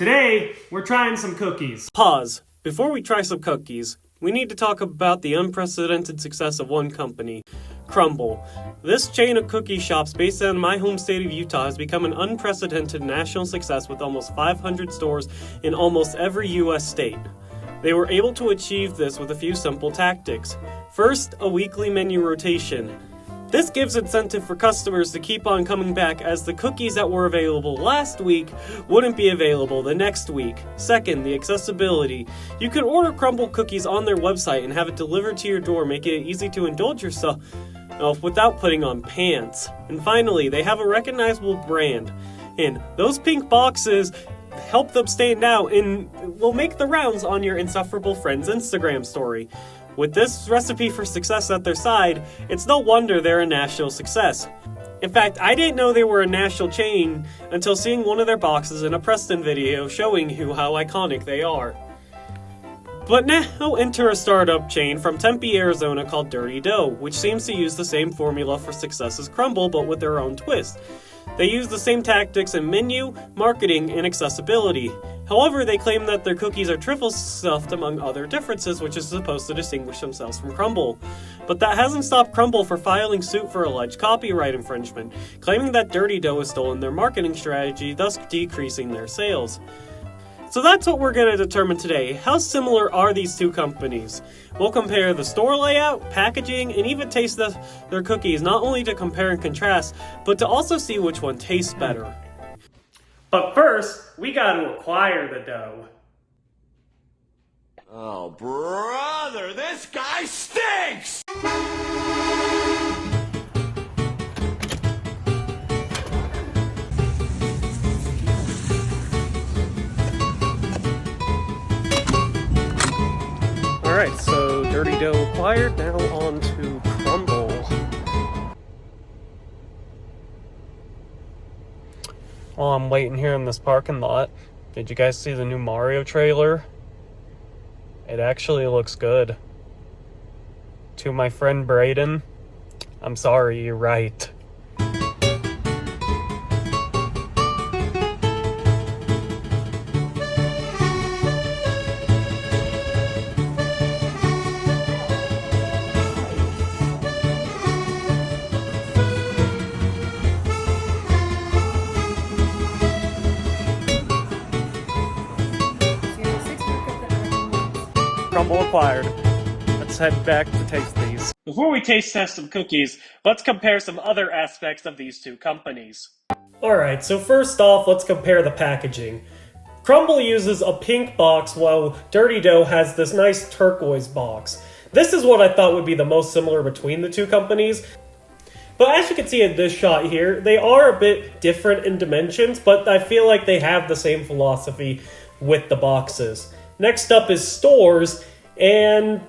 Today, we're trying some cookies. Pause. Before we try some cookies, we need to talk about the unprecedented success of one company, Crumbl. This chain of cookie shops based out of my home state of Utah has become an unprecedented national success with almost 500 stores in almost every U.S. state. They were able to achieve this with a few simple tactics. First, a weekly menu rotation. This gives incentive for customers to keep on coming back, as the cookies that were available last week wouldn't be available the next week. Second, the accessibility. You can order Crumbl cookies on their website and have it delivered to your door, making it easy to indulge yourself without putting on pants. And finally, they have a recognizable brand. And those pink boxes help them stand out and will make the rounds on your insufferable friend's Instagram story. With this recipe for success at their side, it's no wonder they're a national success. In fact, I didn't know they were a national chain until seeing one of their boxes in a Preston video showing how iconic they are. But now enter a startup chain from Tempe, Arizona called Dirty Dough, which seems to use the same formula for success as Crumbl, but with their own twist. They use the same tactics in menu, marketing, and accessibility. However, they claim that their cookies are triple stuffed among other differences, which is supposed to distinguish themselves from Crumbl. But that hasn't stopped Crumbl for filing suit for alleged copyright infringement, claiming that Dirty Dough has stolen their marketing strategy, thus decreasing their sales. So that's what we're going to determine today. How similar are these two companies? We'll compare the store layout, packaging, and even taste their cookies, not only to compare and contrast, but to also see which one tastes better. But first, we got to acquire the dough. Oh, brother, this guy stinks! Alright, so Dirty Dough acquired, now on to Crumbl. While I'm waiting here in this parking lot, did you guys see the new Mario trailer? It actually looks good. To my friend Brayden, I'm sorry, you're right. Crumbl acquired. Let's head back to taste these. Before we taste test some cookies, let's compare some other aspects of these two companies. Alright, so first off, let's compare the packaging. Crumbl uses a pink box while Dirty Dough has this nice turquoise box. This is what I thought would be the most similar between the two companies. But as you can see in this shot here, they are a bit different in dimensions, but I feel like they have the same philosophy with the boxes. Next up is stores, and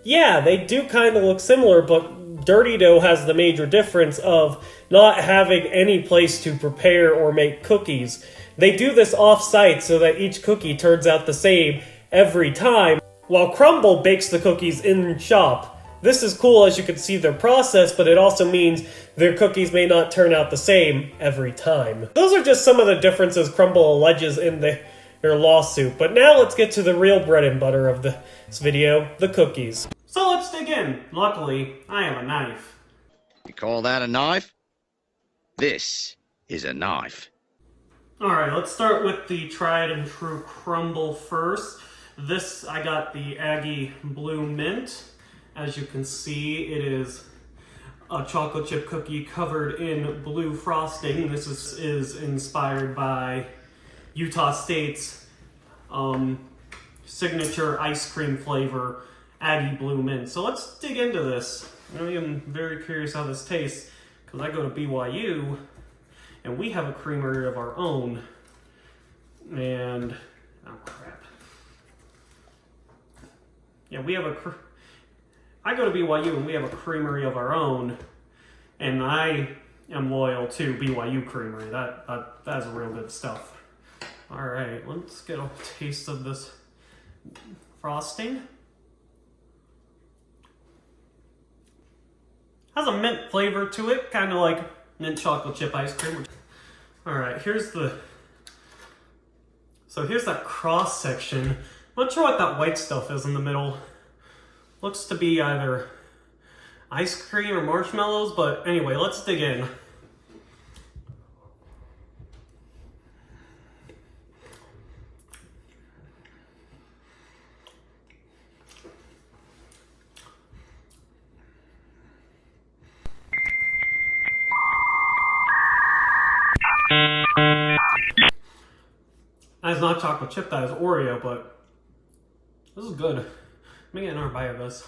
yeah, they do kind of look similar, but Dirty Dough has the major difference of not having any place to prepare or make cookies. They do this off-site so that each cookie turns out the same every time, while Crumbl bakes the cookies in shop. This is cool as you can see their process, but it also means their cookies may not turn out the same every time. Those are just some of the differences Crumbl alleges in their lawsuit, but now let's get to the real bread and butter of this video, the cookies. So let's dig in. Luckily, I have a knife. You call that a knife? This is a knife. Alright, let's start with the tried and true Crumbl first. This, I got the Aggie Blue Mint. As you can see, it is a chocolate chip cookie covered in blue frosting. This is inspired by Utah State's signature ice cream flavor, Aggie Blue Mint. So let's dig into this. I am very curious how this tastes, because I go to BYU, and we have a creamery of our own. And, oh crap. Yeah, I go to BYU, and we have a creamery of our own, and I am loyal to BYU Creamery. That's real good stuff. Alright, let's get a taste of this frosting. Has a mint flavor to it, kind of like mint chocolate chip ice cream. Alright, here's the So here's that cross section. I'm not sure what that white stuff is in the middle. Looks to be either ice cream or marshmallows, but anyway, let's dig in. That is not chocolate chip, that is Oreo, but this is good. Let me get another bite of this.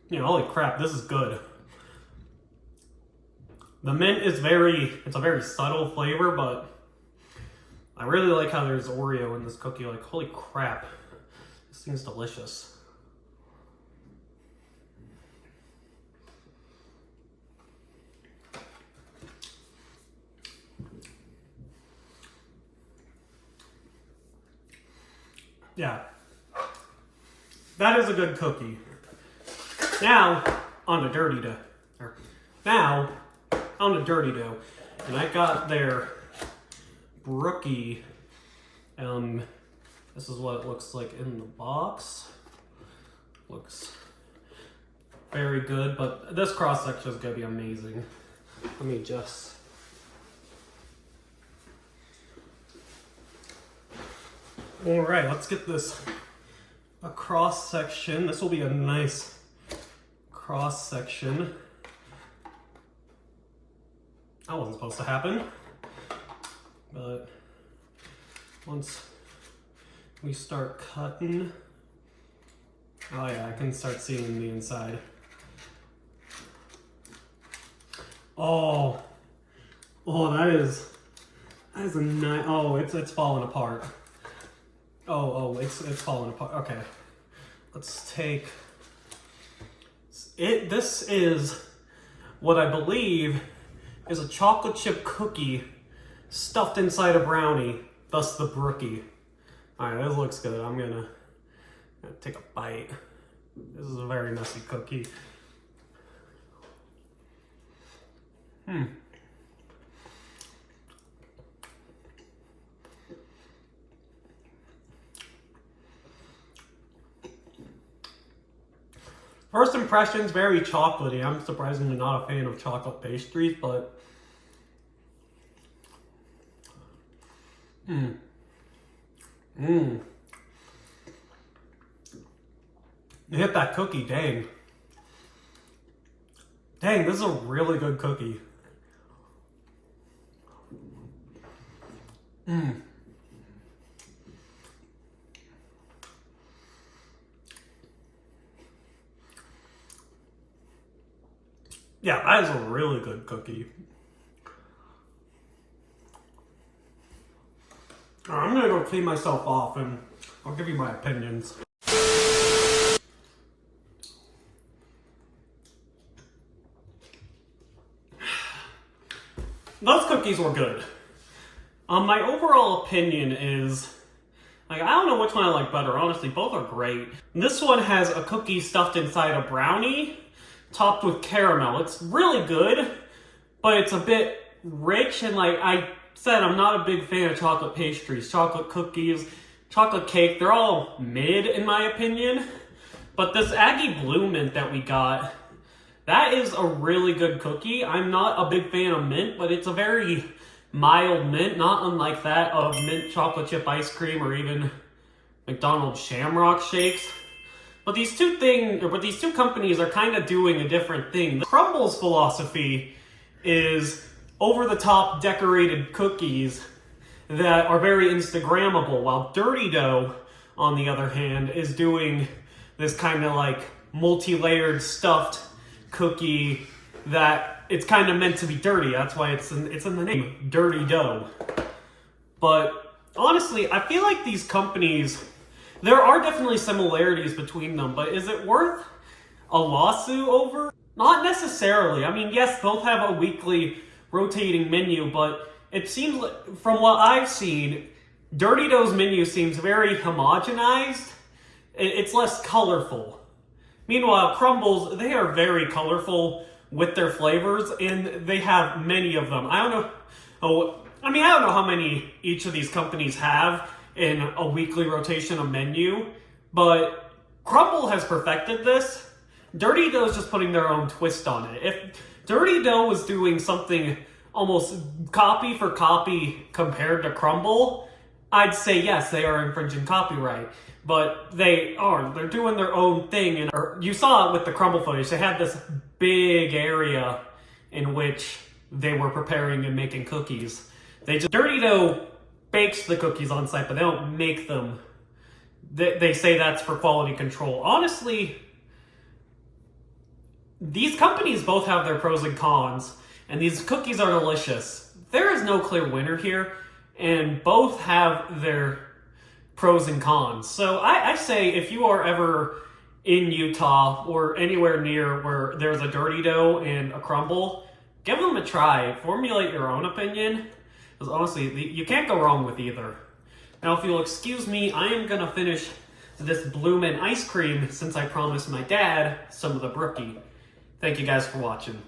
You know, holy crap, this is good. The mint is it's a very subtle flavor, but I really like how there's Oreo in this cookie. Like, holy crap. This thing's delicious. Yeah. That is a good cookie. Now, on to Dirty Dough. Now, on to Dirty Dough. And I got their Brookie. This is what it looks like in the box. Looks very good, but this cross section is gonna be amazing. Let me just. All right, let's get this a cross section. This will be a nice cross section. That wasn't supposed to happen, but once we start cutting, oh yeah, I can start seeing the inside. Oh, that is a nice. Oh, it's falling apart. Oh, it's falling apart. Okay, let's take it. This is what I believe is a chocolate chip cookie stuffed inside a brownie, thus the Brookie. Alright, this looks good. I'm gonna take a bite. This is a very messy cookie. First impressions, very chocolatey. I'm surprisingly not a fan of chocolate pastries, but You hit that cookie, dang. Dang, this is a really good cookie. Yeah, that is a really good cookie. I'm gonna go clean myself off and I'll give you my opinions. Those cookies were good. My overall opinion is, like, I don't know which one I like better. Honestly, both are great. This one has a cookie stuffed inside a brownie, topped with caramel. It's really good, but it's a bit rich, and like I said, I'm not a big fan of chocolate pastries, chocolate cookies, chocolate cake. They're all mid in my opinion. But this Aggie Blue Mint that we got, that is a really good cookie. I'm not a big fan of mint, but it's a very mild mint, not unlike that of mint chocolate chip ice cream or even McDonald's Shamrock Shakes. But these two companies are kind of doing a different thing. Crumbl's philosophy is over-the-top decorated cookies that are very Instagrammable, while Dirty Dough, on the other hand, is doing this kind of like multi-layered stuffed cookie that it's kind of meant to be dirty. That's why it's in the name, Dirty Dough. But honestly, I feel like these companies, there are definitely similarities between them, but is it worth a lawsuit over? Not necessarily. I mean, yes, both have a weekly rotating menu, but it seems like, from what I've seen, Dirty Dough's menu seems very homogenized, it's less colorful. Meanwhile, Crumbles, they are very colorful with their flavors, and they have many of them. I don't know how many each of these companies have in a weekly rotation of menu, but Crumbl has perfected this. Dirty Dough is just putting their own twist on it. If Dirty Dough was doing something almost copy for copy compared to Crumbl, I'd say yes, they are infringing copyright. But they aren't. They're doing their own thing. And you saw it with the Crumbl footage. They had this big area in which they were preparing and making cookies. Dirty Dough bakes the cookies on site, but they don't make them. They say that's for quality control. Honestly, these companies both have their pros and cons, and these cookies are delicious. There is no clear winner here, and both have their pros and cons. So I say if you are ever in Utah or anywhere near where there's a Dirty Dough and a Crumbl, give them a try. Formulate your own opinion, because honestly, you can't go wrong with either. Now, if you'll excuse me, I am going to finish this Bloomin' ice cream since I promised my dad some of the brookie. Thank you guys for watching.